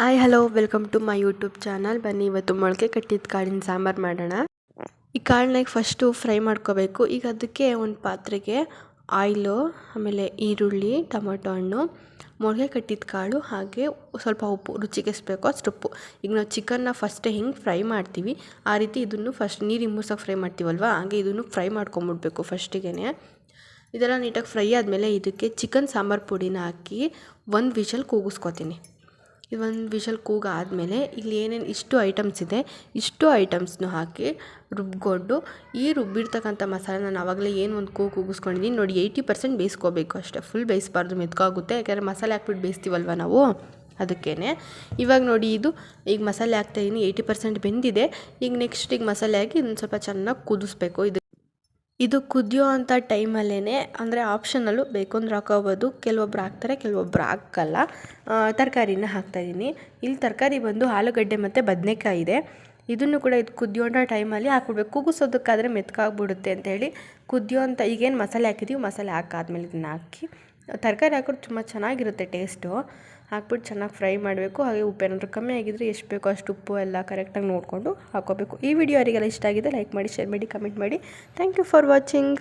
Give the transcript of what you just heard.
Hi hello welcome to my YouTube channel. ಬನ್ನಿ ಇವತ್ತು ಮೊಳಕೆ ಕಟ್ಟಿದ ಕಾಳಿನ ಸಾಂಬಾರು ಮಾಡೋಣ. ಈ ಕಾಳನ್ನ ಫಸ್ಟು ಫ್ರೈ ಮಾಡ್ಕೋಬೇಕು. ಈಗ ಅದಕ್ಕೆ ಒಂದು ಪಾತ್ರೆಗೆ ಆಯಿಲು, ಆಮೇಲೆ ಈರುಳ್ಳಿ, ಟೊಮೊಟೊ ಹಣ್ಣು, ಮೊಳಕೆ ಕಟ್ಟಿದ ಕಾಳು, ಹಾಗೆ ಸ್ವಲ್ಪ ಉಪ್ಪು, ರುಚಿಗೆ ಎಷ್ಟು ಬೇಕೋ ಅಷ್ಟು ಉಪ್ಪು. ಈಗ ನಾವು ಚಿಕನ್ನ ಫಸ್ಟೇ ಹಿಂಗೆ ಫ್ರೈ ಮಾಡ್ತೀವಿ, ಆ ರೀತಿ ಇದನ್ನು ಫಸ್ಟ್ ನೀರು ಇಂಬುಸೋಕೆ ಫ್ರೈ ಮಾಡ್ತೀವಲ್ವ, ಹಾಗೆ ಇದನ್ನು ಫ್ರೈ ಮಾಡ್ಕೊಂಬಿಡ್ಬೇಕು ಫಸ್ಟಿಗೆ. ಇದೆಲ್ಲ ನೀಟಾಗಿ ಫ್ರೈ ಆದಮೇಲೆ ಇದಕ್ಕೆ ಚಿಕನ್ ಸಾಂಬಾರು ಪುಡಿನ ಹಾಕಿ ಒಂದು ವಿಷಲ್ ಕೂಗಿಸ್ಕೊತೀನಿ. ಇದು ಒಂದು ವಿಷಲ್ ಕೂಗಾದಮೇಲೆ ಇಲ್ಲಿ ಏನೇನು ಇಷ್ಟು ಐಟಮ್ಸ್ ಇದೆ, ಇಷ್ಟು ಐಟಮ್ಸ್ನು ಹಾಕಿ ರುಬ್ಕೊಂಡು, ಈ ರುಬ್ಬಿರ್ತಕ್ಕಂಥ ಮಸಾಲೆ ನಾನು ಆವಾಗಲೇ ಏನು ಒಂದು ಕೂಗಿಸ್ಕೊಂಡಿದ್ದೀನಿ ನೋಡಿ, 80% ಬೇಯಿಸ್ಕೋಬೇಕು ಅಷ್ಟೇ, ಫುಲ್ ಬೇಯಿಸಬಾರ್ದು, ಮೆತ್ಕಾಗುತ್ತೆ. ಯಾಕೆಂದರೆ ಮಸಾಲೆ ಹಾಕ್ಬಿಟ್ಟು ಬೇಯಿಸ್ತೀವಲ್ವ ನಾವು, ಅದಕ್ಕೇ. ಇವಾಗ ನೋಡಿ, ಈಗ ಮಸಾಲೆ ಹಾಕ್ತಾಯಿದ್ದೀನಿ, 80% ಬೆಂದಿದೆ. ಈಗ ನೆಕ್ಸ್ಟ್ ಮಸಾಲೆ ಹಾಕಿ ಇದನ್ನು ಸ್ವಲ್ಪ ಚೆನ್ನಾಗಿ ಕುದಿಸ್ಬೇಕು. ಇದು ಕುದಿಯೋ ಅಂಥ ಟೈಮಲ್ಲೇ, ಅಂದರೆ ಆಪ್ಷನಲ್ಲು, ಬೇಕು ಅಂದ್ರೆ ಹಾಕೋಬೋದು, ಕೆಲವೊಬ್ರು ಹಾಕ್ತಾರೆ, ಕೆಲವೊಬ್ರು ಹಾಕಲ್ಲ. ತರಕಾರಿನ ಹಾಕ್ತಾಯಿದ್ದೀನಿ. ಇಲ್ಲಿ ತರಕಾರಿ ಬಂದು ಆಲೂಗಡ್ಡೆ ಮತ್ತು ಬದನೆಕಾಯಿ ಇದೆ. ಇದನ್ನು ಕೂಡ ಇದು ಕುದಿಯೋಂಥ ಟೈಮಲ್ಲಿ ಹಾಕ್ಬಿಡ್ಬೇಕು. ಕೂಗಿಸೋದಕ್ಕಾದರೆ ಮೆತ್ಕಾಗ್ಬಿಡುತ್ತೆ ಅಂತೇಳಿ ಕುದಿಯೋಂಥ ಈಗೇನು ಮಸಾಲೆ ಹಾಕಿದ್ದೀವಿ, ಮಸಾಲೆ ಹಾಕಾದ್ಮೇಲೆ ಇದನ್ನು ಹಾಕಿ ತರಕಾರಿ ಹಾಕಿದ್ರೆ ತುಂಬ ಚೆನ್ನಾಗಿರುತ್ತೆ ಟೇಸ್ಟು. ಹಾಕ್ಬಿಟ್ಟು ಚೆನ್ನಾಗಿ ಫ್ರೈ ಮಾಡಬೇಕು. ಹಾಗೆ ಉಪ್ಪು ಏನಾದರೂ ಕಮ್ಮಿ ಆಗಿದ್ದರೆ ಎಷ್ಟು ಬೇಕೋ ಅಷ್ಟು ಉಪ್ಪು ಎಲ್ಲ ಕರೆಕ್ಟಾಗಿ ನೋಡಿಕೊಂಡು ಹಾಕ್ಕೋಬೇಕು. ಈ ವಿಡಿಯೋ ಯಾರಿಗೆಲ್ಲ ಇಷ್ಟ ಆಗಿದೆ ಲೈಕ್ ಮಾಡಿ, ಶೇರ್ ಮಾಡಿ, ಕಮೆಂಟ್ ಮಾಡಿ. Thank you for watching.